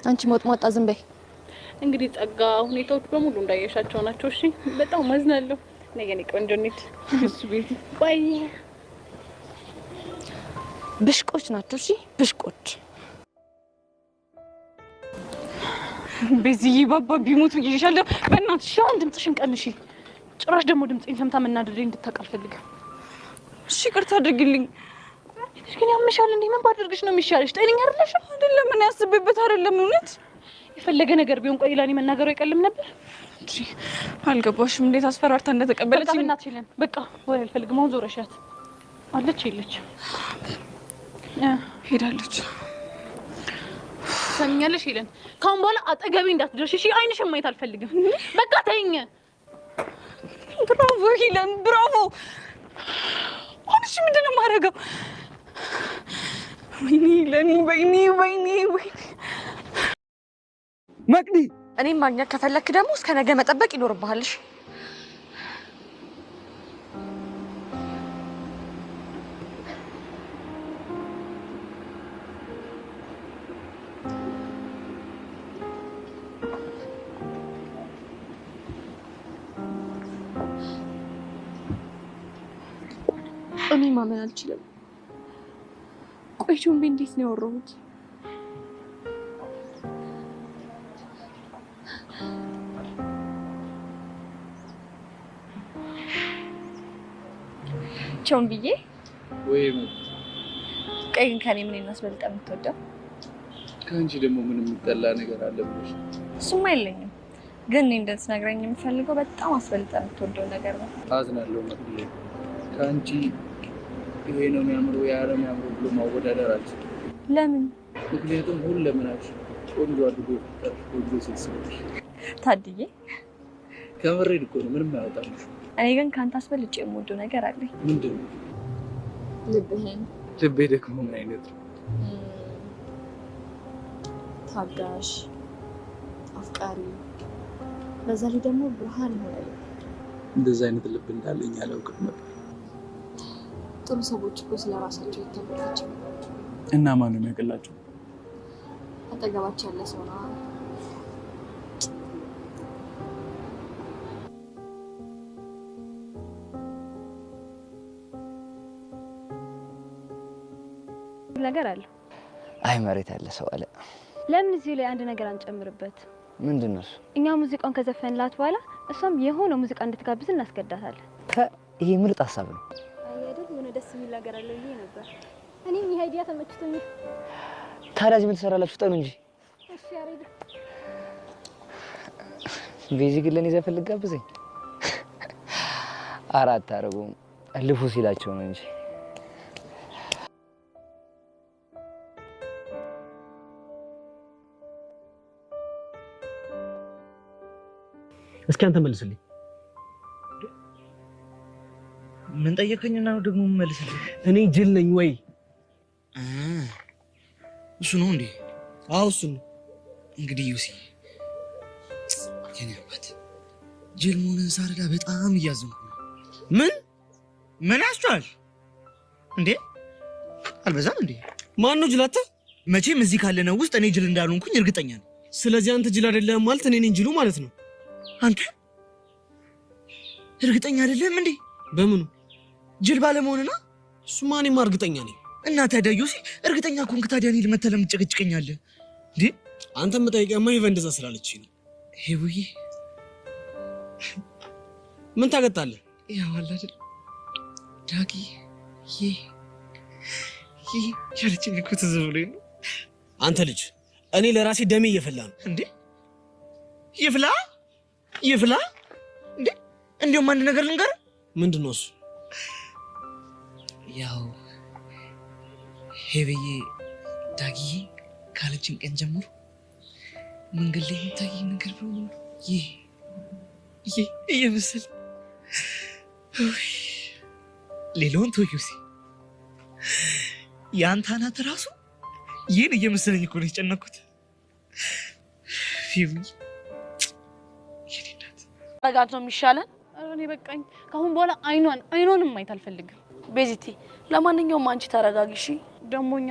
አንቺ ሞጥሞጣ ዝም በይ። እንግዲህ ጸጋ ሁኔታዎች በሙሉ እንዳየሻቸው ናቸው። እሺ በጣም ማዝናለሁ። ነገ ነው ቆንጆ ነች። እሱ ቤት ባይ ብሽቆች ናቸው። እሺ ብሽቆች። በዚህ ባባ ቢሞቱ ይይሻለሁ። በእናትሽ አሁን ድምጽሽን ቀንሺ። ጭራሽ ደግሞ ድምጽን ሰምታ መናደደኝ እንድታውቅ አልፈልግም። እሺ ይቅርታ አድርግልኝ። እሺ ግን ያምሻል እንዴ? ምን ባደርግሽ ነው የሚሻልሽ? ጤነኛ አይደለሽ አይደለም? ምን ያስብበት አይደለም እውነት የፈለገ ነገር ቢሆን ቆይ ላኔ መናገሩ አይቀልም ነበር እንጂ አልገባሽም እንዴት አስፈራርታ እንደተቀበለች። በቃ እናት ይለን በቃ ወይ አልፈልግም። አሁን ዞረሻት አለች የለች ሄዳለች። ሰሚኛለሽ ይለን ካሁን በኋላ አጠገቤ እንዳትደርሽ እሺ? አይንሽም ማየት አልፈልግም። በቃ ተይኝ። ብራቮ ይለን ብራቮ። አንቺ ምንድን ነው የማደርገው? ወይኔ ይለን ወይኔ ወይኔ ወይኔ መቅዲ እኔም ማግኘት ከፈለክ ደግሞ እስከ ነገ መጠበቅ ይኖርብሃልሽ። እኔ ማመን አልችልም። ቆይ ጆምቤ እንዴት ነው ያወራሁት? ጆምብዬ ወይ ቆይ ግን ከኔ ምን እናስበልጣ የምትወደው? ከአንቺ ደግሞ ምን የሚጠላ ነገር አለ ብለሽ? እሱማ የለኝም፣ ግን እኔ እንድትነግረኝ የምፈልገው በጣም አስበልጣ የምትወደው ነገር ነው። አዝናለሁ መቅዲ፣ ከአንቺ ይሄ ነው የሚያምረው ያ ነው የሚያምረው ብሎ ማወዳደር አልችልም። ለምን? ምክንያቱም ሁለመናሽ ቆንጆ አድርጎ የፈጠረሽ ቆንጆ ሴት ስለሆንሽ። ታድዬ ከምሬን እኮ ነው፣ ምንም አያወጣልሽ። እኔ ግን ከአንተ አስበልጬ የምወደው ነገር አለኝ። ምንድን ነው? ልብህን። ልቤ ደግሞ ምን አይነት ነው? ታጋሽ፣ አፍቃሪ፣ በዛ ላይ ደግሞ ብርሃን ይሆናል። እንደዛ አይነት ልብ እንዳለኝ አላውቅም ነበር። ጥሩ ሰዎች እኮ ስለራሳቸው ይተባላቸው እና ማን ነው የሚያውቅላቸው? አጠገባቸው ያለ ሰው ነው። ነገር አለ። አይ መሬት ያለ ሰው አለ። ለምን እዚህ ላይ አንድ ነገር አንጨምርበት? ምንድነው? እኛ ሙዚቃውን ከዘፈንላት በኋላ እሷም የሆነ ሙዚቃ እንድትጋብዝ እናስገዳታለን። ይሄ ምርጥ ሀሳብ ነው። አይደል? የሆነ ደስ የሚል ነገር አለ ይሄ ነበር። እኔም ይሄ አይዲያ ተመችቶኛል። ታዲያ ምን ትሰራላችሁ? ጠኑ እንጂ። እሺ ያሬድ፣ ቤዚ ግን ለኔ ዘፈን ልጋብዘኝ? አራት አረጉም ልፉ ሲላቸው ነው እንጂ። እስኪ አንተ መልስልኝ። ምን ጠየቀኝና ነው ደግሞ መልስልኝ? እኔ ጅል ነኝ ወይ? እሱ ነው እንዴ? አዎ እሱ ነው። እንግዲህ ዩሲ የኔ አባት ጅል መሆንን ሳረዳ በጣም እያዘንኩ ነው። ምን ያስቻል እንዴ? አልበዛም እንዴ? ማን ነው ጅል? አንተ? መቼም እዚህ ካለነው ውስጥ እኔ ጅል እንዳልሆንኩኝ እርግጠኛ ነኝ። ስለዚህ አንተ ጅል አይደለም ማለት እኔ ነኝ ጅሉ ማለት ነው። አንተ እርግጠኛ አይደለም እንዴ? በምኑ? ጅል ባለመሆንና? እሱማ እኔማ እርግጠኛ ነኝ። እና ታዲያ ዩሲ እርግጠኛ ኮንክ ታዲያ እኔ ልመተህ ለምን ትጨቀጭቀኛለህ እንዴ? አንተ መጠየቂያማ ሄቨ እንደዛ ስላለች ነው። ሄቡዬ ምን ታገጣለህ? ያው አለ አይደል ዳጊ ያለችኝ እኮ ትዝ ብሎኝ ነው። አንተ ልጅ እኔ ለራሴ ደሜ እየፈላ ነው እንዴ? ይፍላ እንዴ? እንደውም አንድ ነገር ልንገርህ። ምንድነው እሱ? ያው ሄብዬ ዳጊዬ ካለችን ቀን ጀምሮ መንገድ ላይ የሚታየኝ ነገር በሙሉ ይሄ እየመሰለ ሌላውን ተወው ሲል የአንተ አናት እራሱ ይህን እየመሰለኝ እኮ ነው የጨነኩት። ፊልም ረጋት ነው የሚሻለን። እኔ በቃኝ። ካሁን በኋላ አይኗንም ማየት አልፈልግም። ቤዚቲ፣ ለማንኛውም አንቺ ተረጋጊ እሺ? ደሞኛ